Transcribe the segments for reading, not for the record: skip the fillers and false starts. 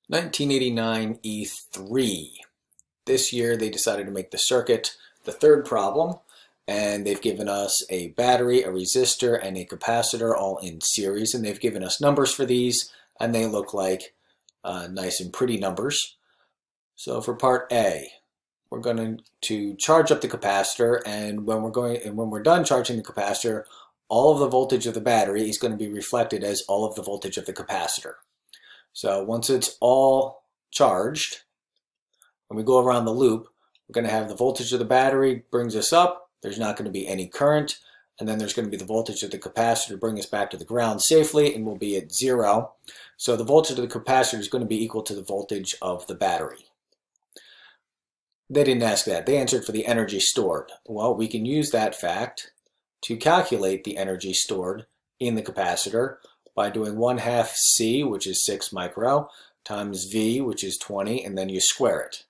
1989 E3. This year they decided to make the circuit the third problem, and they've given us a battery, a resistor, and a capacitor all in series, and they've given us numbers for these, and they look like nice and pretty numbers. So for part A, we're going to charge up the capacitor, and when we're done charging the capacitor, all of the voltage of the battery is going to be reflected as all of the voltage of the capacitor. So once it's all charged, when we go around the loop, we're going to have the voltage of the battery brings us up. There's not going to be any current. And then there's going to be the voltage of the capacitor to bring us back to the ground safely, and we'll be at 0. So the voltage of the capacitor is going to be equal to the voltage of the battery. They didn't ask that. They answered for the energy stored. Well, we can use that fact to calculate the energy stored in the capacitor by doing 1/2 C, which is 6 micro, times V, which is 20, and then you square it,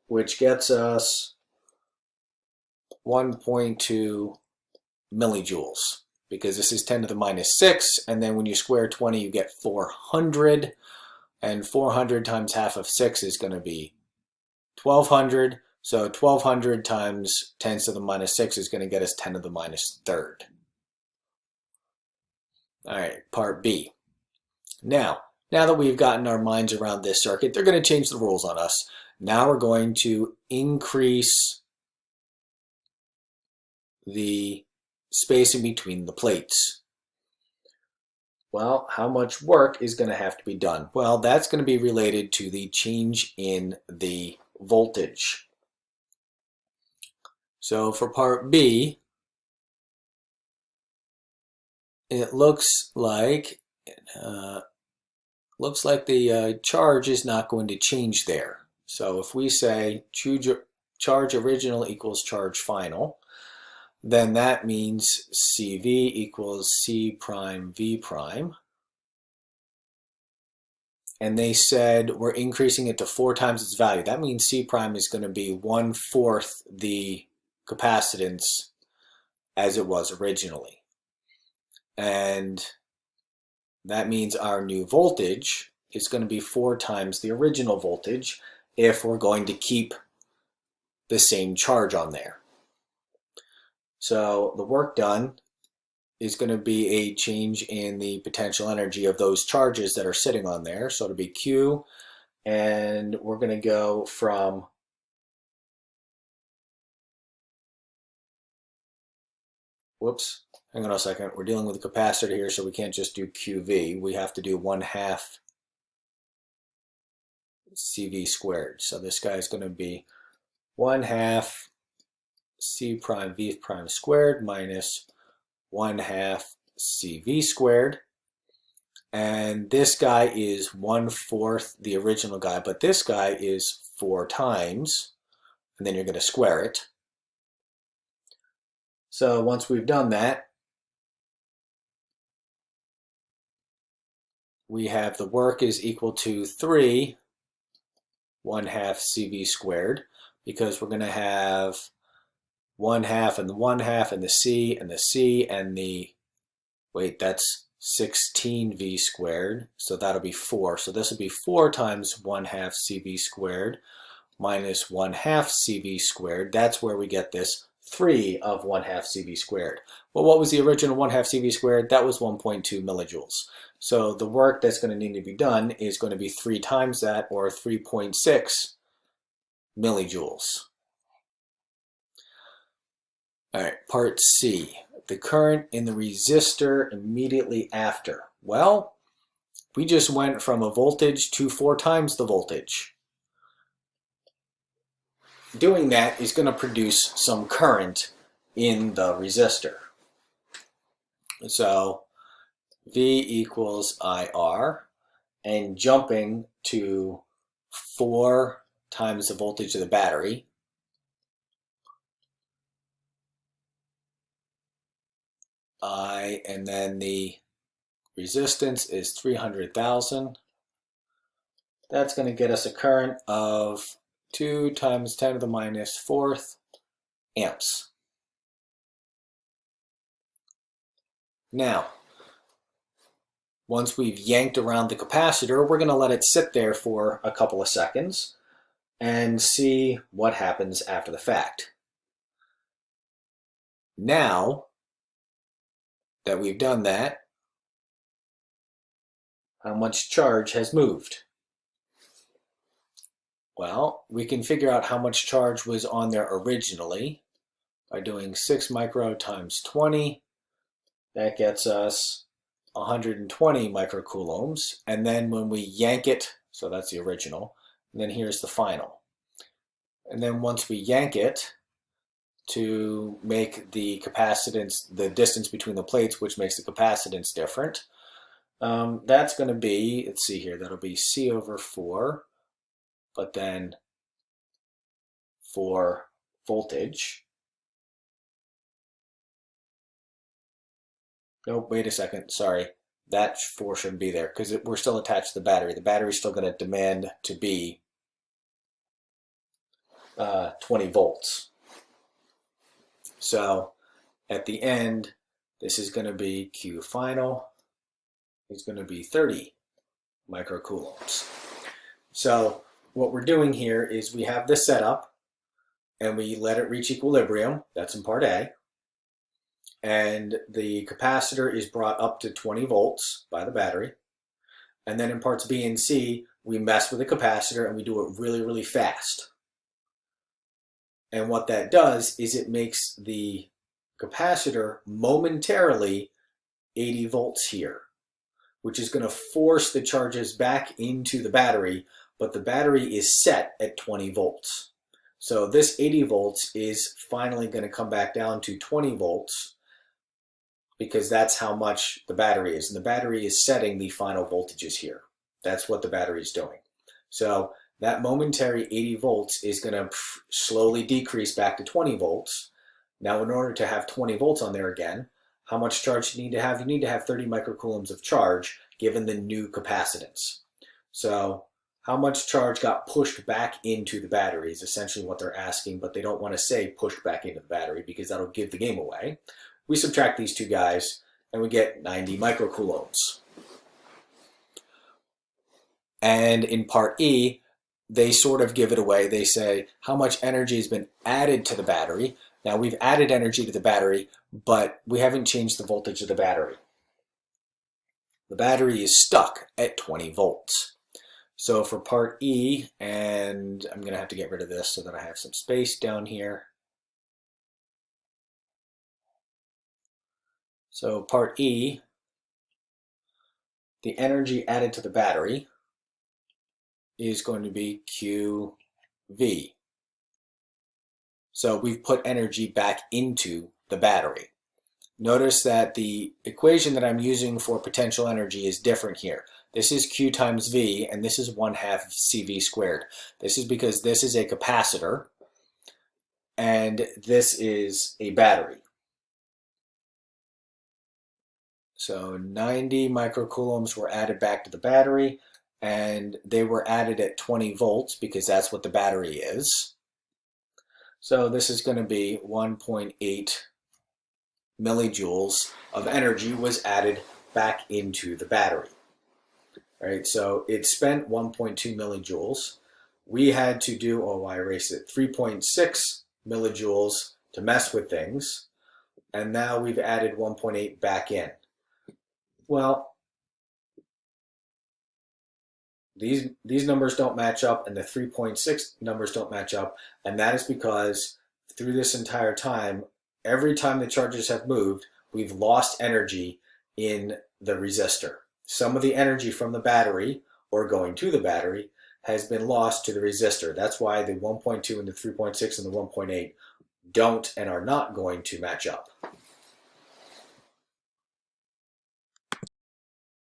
which gets us 1.2 millijoules, because this is 10 to the minus 6, and then when you square 20, you get 400, and 400 times half of 6 is going to be 1200, so 1200 times 10 to the minus 6 is going to get us 10 to the minus third. All right, part B. Now that we've gotten our minds around this circuit, they're going to change the rules on us. Now we're going to increase the spacing between the plates. Well, how much work is going to have to be done? Well, that's going to be related to the change in the voltage. So for part B, it looks like the charge is not going to change there. So if we say charge original equals charge final, then that means CV equals C prime V prime. And they said we're increasing it to 4 times its value. That means C prime is going to be 1/4 the capacitance as it was originally. And that means our new voltage is going to be 4 times the original voltage if we're going to keep the same charge on there. So the work done is going to be a change in the potential energy of those charges that are sitting on there. So it'll be Q, and we're going to go from hang on a second. We're dealing with a capacitor here, so we can't just do QV. We have to do 1/2 CV squared. So this guy is going to be 1/2 C prime V prime squared minus 1/2 CV squared. And this guy is 1/4 the original guy, but this guy is 4 times, and then you're going to square it. So once we've done that, we have the work is equal to 3 1/2 CV squared, because we're going to have 1/2 and the 1/2 and the C and the C and the, wait, that's 16V squared, so that'll be 4. So this will be 4 times 1/2 CV squared minus 1/2 CV squared. That's where we get this 3 of 1/2 CV squared. Well, what was the original 1/2 CV squared? That was 1.2 millijoules. So the work that's going to need to be done is going to be 3 times that, or 3.6 millijoules. All right, part C, the current in the resistor immediately after. Well, we just went from a voltage to 4 times the voltage. Doing that is going to produce some current in the resistor. So V equals IR, and jumping to 4 times the voltage of the battery, I, and then the resistance is 300,000. That's going to get us a current of 2 times 10 to the minus 4th amps. Now, once we've yanked around the capacitor, we're going to let it sit there for a couple of seconds and see what happens after the fact. Now that we've done that, how much charge has moved? Well, we can figure out how much charge was on there originally by doing 6 micro times 20. That gets us 120 microcoulombs. And then when we yank it, so that's the original, and then here's the final. And then once we yank it to make the capacitance, the distance between the plates, which makes the capacitance different, that's going to be, let's see here, that'll be C over 4, but then for voltage. Nope, wait a second, sorry. That 4 shouldn't be there because we're still attached to the battery. The battery's still going to demand to be 20 volts. So at the end, this is going to be Q final. It's going to be 30 microcoulombs. So what we're doing here is we have this set up and we let it reach equilibrium. That's in part A. And the capacitor is brought up to 20 volts by the battery. And then in parts B and C, we mess with the capacitor and we do it really, really fast. And what that does is it makes the capacitor momentarily 80 volts here, which is going to force the charges back into the battery, but the battery is set at 20 volts. So this 80 volts is finally going to come back down to 20 volts because that's how much the battery is. And the battery is setting the final voltages here. That's what the battery is doing. So that momentary 80 volts is going to slowly decrease back to 20 volts. Now, in order to have 20 volts on there again, how much charge do you need to have? You need to have 30 microcoulombs of charge given the new capacitance. So how much charge got pushed back into the battery is essentially what they're asking, but they don't want to say pushed back into the battery because that'll give the game away. We subtract these two guys and we get 90 microcoulombs. And in part E, they sort of give it away. They say how much energy has been added to the battery. Now we've added energy to the battery, but we haven't changed the voltage of the battery. The battery is stuck at 20 volts. So for part E, and I'm going to have to get rid of this so that I have some space down here. So part E, the energy added to the battery is going to be QV. So we've put energy back into the battery. Notice that the equation that I'm using for potential energy is different here. This is Q times V, and this is 1/2 CV squared. This is because this is a capacitor, and this is a battery. So 90 microcoulombs were added back to the battery, and they were added at 20 volts because that's what the battery is. So this is going to be 1.8 millijoules of energy was added back into the battery. All right, so it spent 1.2 millijoules. We had to do, oh, I erased it, 3.6 millijoules to mess with things, and now we've added 1.8 back in. Well, these numbers don't match up, and the 3.6 numbers don't match up, and that is because through this entire time, every time the charges have moved, we've lost energy in the resistor. Some of the energy from the battery, or going to the battery, has been lost to the resistor. That's why the 1.2 and the 3.6 and the 1.8 don't and are not going to match up.